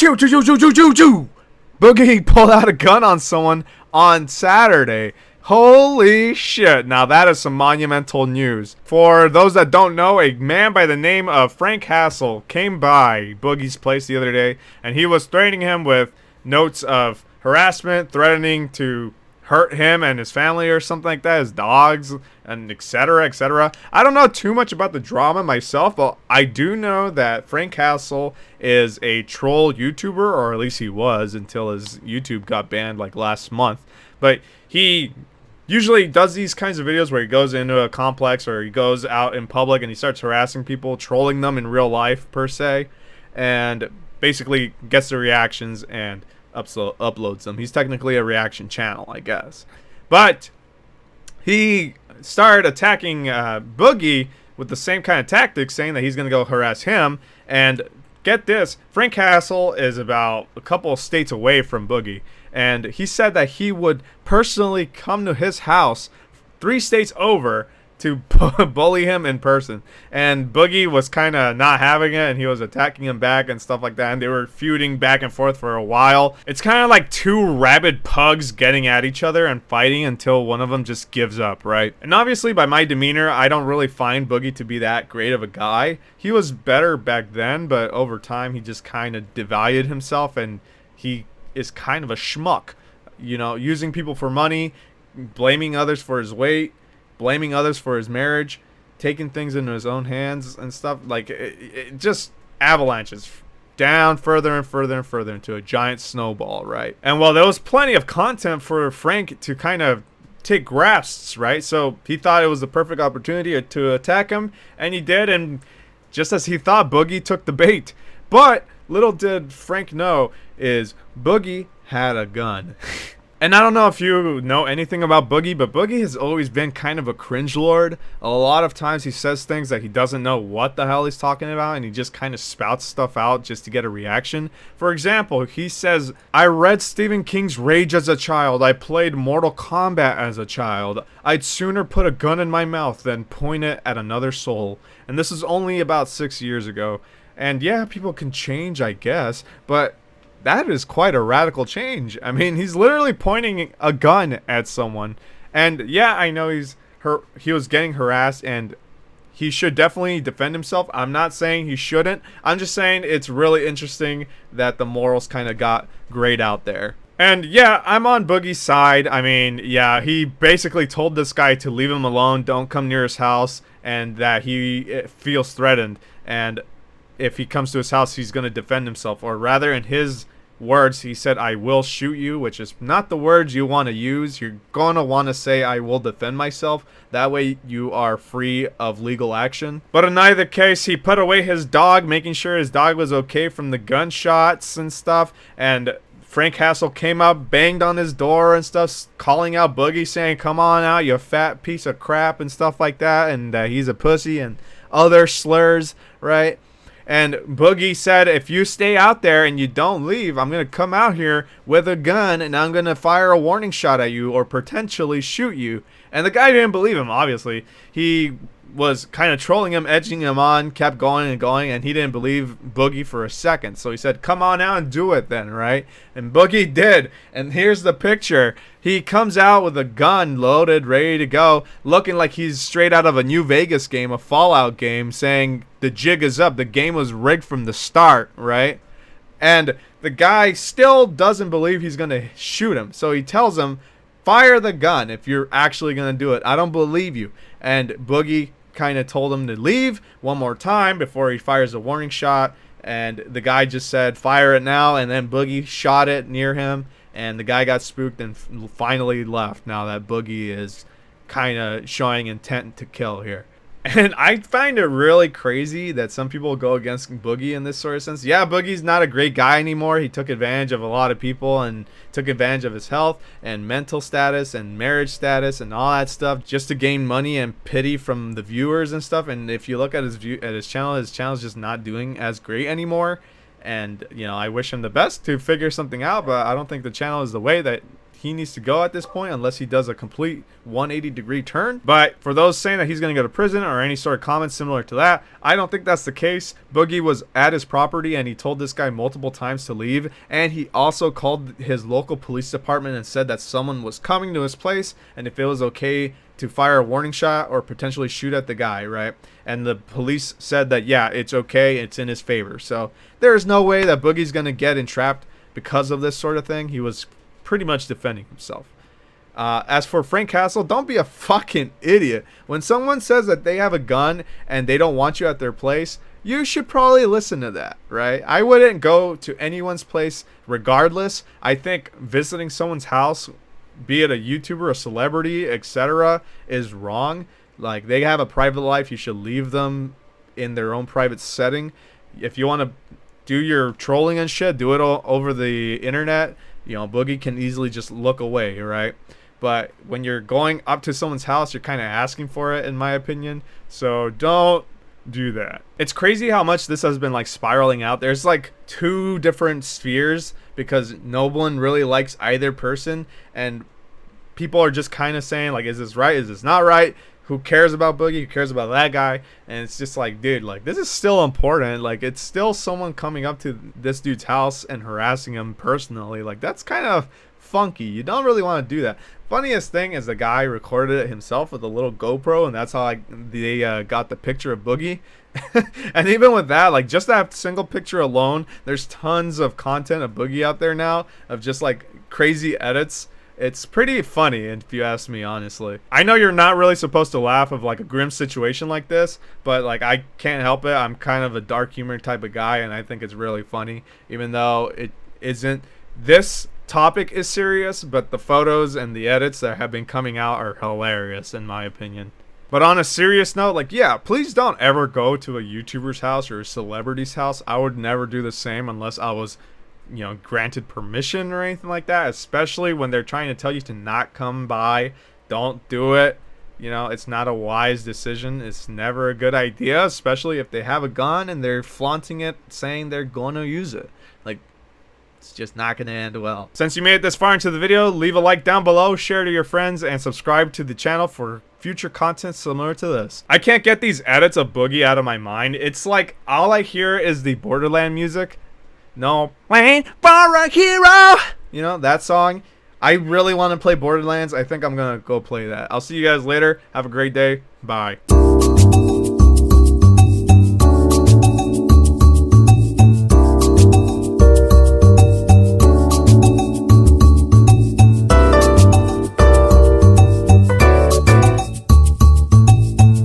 Choo, choo, choo, choo, choo, choo, choo. Boogie pulled out a gun on someone on Saturday. Holy shit. Now that is some monumental news. For those that don't know, a man by the name of Frank Hassle came by Boogie's place the other day, and he was threatening him with notes of harassment, threatening to hurt him and his family or something like that, his dogs, and etc, etc. I don't know too much about the drama myself, but I do know that Frank Hassle is a troll YouTuber, or at least he was until his YouTube got banned like last month. But he usually does these kinds of videos where he goes into a complex or he goes out in public and he starts harassing people, trolling them in real life per se, and basically gets the reactions and uploads them. He's technically a reaction channel, I guess. But he started attacking Boogie with the same kind of tactics, saying that he's going to go harass him. And get this, Frank Hassle is about a couple of states away from Boogie. And he said that he would personally come to his house 3 states over to bully him in person. And Boogie was kind of not having it, and he was attacking him back and stuff like that. And they were feuding back and forth for a while. It's kind of like 2 rabid pugs getting at each other and fighting until one of them just gives up, right? And obviously, by my demeanor, I don't really find Boogie to be that great of a guy. He was better back then, but over time, he just kind of devalued himself, and he is kind of a schmuck, you know, using people for money, blaming others for his weight, blaming others for his marriage, taking things into his own hands and stuff. Like it just avalanches down further and further and further into a giant snowball, right? And while there was plenty of content for Frank to kind of take grasps, right? So he thought it was the perfect opportunity to attack him, and he did. And just as he thought, Boogie took the bait. But little did Frank know is Boogie had a gun. And I don't know if you know anything about Boogie, but Boogie has always been kind of a cringelord. A lot of times he says things that he doesn't know what the hell he's talking about, and he just kind of spouts stuff out just to get a reaction. For example, he says, I read Stephen King's Rage as a child. I played Mortal Kombat as a child. I'd sooner put a gun in my mouth than point it at another soul. And this is only about 6 years ago. And yeah, people can change, I guess, but that is quite a radical change. I mean, he's literally pointing a gun at someone. And yeah, I know he was getting harassed, and he should definitely defend himself. I'm not saying he shouldn't. I'm just saying it's really interesting that the morals kind of got grayed out there. And yeah, I'm on Boogie's side. I mean, yeah, he basically told this guy to leave him alone, don't come near his house, and that he feels threatened. And if he comes to his house, he's going to defend himself. Or rather, in his words, he said, I will shoot you, which is not the words you want to use. You're going to want to say, I will defend myself. That way you are free of legal action. But in either case, he put away his dog, making sure his dog was okay from the gunshots and stuff. And Frank Hassle came up, banged on his door and stuff, calling out Boogie, saying, come on out, you fat piece of crap and stuff like that. And he's a pussy and other slurs, right? And Boogie said, if you stay out there and you don't leave, I'm going to come out here with a gun and I'm going to fire a warning shot at you or potentially shoot you. And the guy didn't believe him, obviously. He was kind of trolling him, edging him on, kept going and going, and he didn't believe Boogie for a second. So he said, come on out and do it then, right? And Boogie did. And here's the picture. He comes out with a gun loaded, ready to go, looking like he's straight out of a New Vegas game, a Fallout game, saying the jig is up. The game was rigged from the start, right? And the guy still doesn't believe he's going to shoot him. So he tells him, fire the gun if you're actually going to do it. I don't believe you. And Boogie kind of told him to leave one more time before he fires a warning shot. And the guy just said, fire it now. And then Boogie shot it near him. And the guy got spooked and finally left, now that Boogie is kind of showing intent to kill here. And I find it really crazy that some people go against Boogie in this sort of sense. Yeah, Boogie's not a great guy anymore. He took advantage of a lot of people and took advantage of his health and mental status and marriage status and all that stuff just to gain money and pity from the viewers and stuff. And if you look at his channel is just not doing as great anymore. And, you know, I wish him the best to figure something out, but I don't think the channel is the way that he needs to go at this point unless he does a complete 180-degree turn. But for those saying that he's going to go to prison or any sort of comments similar to that, I don't think that's the case. Boogie was at his property and he told this guy multiple times to leave, and he also called his local police department and said that someone was coming to his place and if it was okay to fire a warning shot or potentially shoot at the guy, right? And the police said that, yeah, it's okay, it's in his favor. So there's no way that Boogie's going to get entrapped because of this sort of thing. He was pretty much defending himself. As for Frank Hassle, don't be a fucking idiot. When someone says that they have a gun and they don't want you at their place, you should probably listen to that, right? I wouldn't go to anyone's place regardless. I think visiting someone's house, be it a YouTuber, a celebrity, etc., is wrong. Like, they have a private life. You should leave them in their own private setting. If you want to do your trolling and shit, do it all over the internet. You know, Boogie can easily just look away, right? But when you're going up to someone's house, you're kind of asking for it, in my opinion. So don't do that. It's crazy how much this has been like spiraling out. There's like two different spheres because no one really likes either person, and people are just kind of saying like, is this right, is this not right? Who cares about Boogie? Who cares about that guy? And it's just like, dude, like, this is still important. Like, it's still someone coming up to this dude's house and harassing him personally. Like, that's kind of funky. You don't really want to do that. Funniest thing is the guy recorded it himself with a little GoPro, and that's how they got the picture of Boogie. And even with that, like, just that single picture alone, there's tons of content of Boogie out there now of just like crazy edits. It's pretty funny, if you ask me, honestly. I know you're not really supposed to laugh of like a grim situation like this, but like, I can't help it. I'm kind of a dark humor type of guy, and I think it's really funny, even though it isn't. This topic is serious, but the photos and the edits that have been coming out are hilarious, in my opinion. But on a serious note, like, yeah, please don't ever go to a YouTuber's house or a celebrity's house. I would never do the same unless I was, you know, granted permission or anything like that, especially when they're trying to tell you to not come by. Don't do it. You know, it's not a wise decision. It's never a good idea, especially if they have a gun and they're flaunting it, saying they're going to use it. Like, it's just not going to end well. Since you made it this far into the video, leave a like down below, share to your friends, and subscribe to the channel for future content similar to this. I can't get these edits of Boogie out of my mind. It's like all I hear is the Borderland music. No, wait for a hero. You know, that song. I really want to play Borderlands. I think I'm going to go play that. I'll see you guys later. Have a great day. Bye.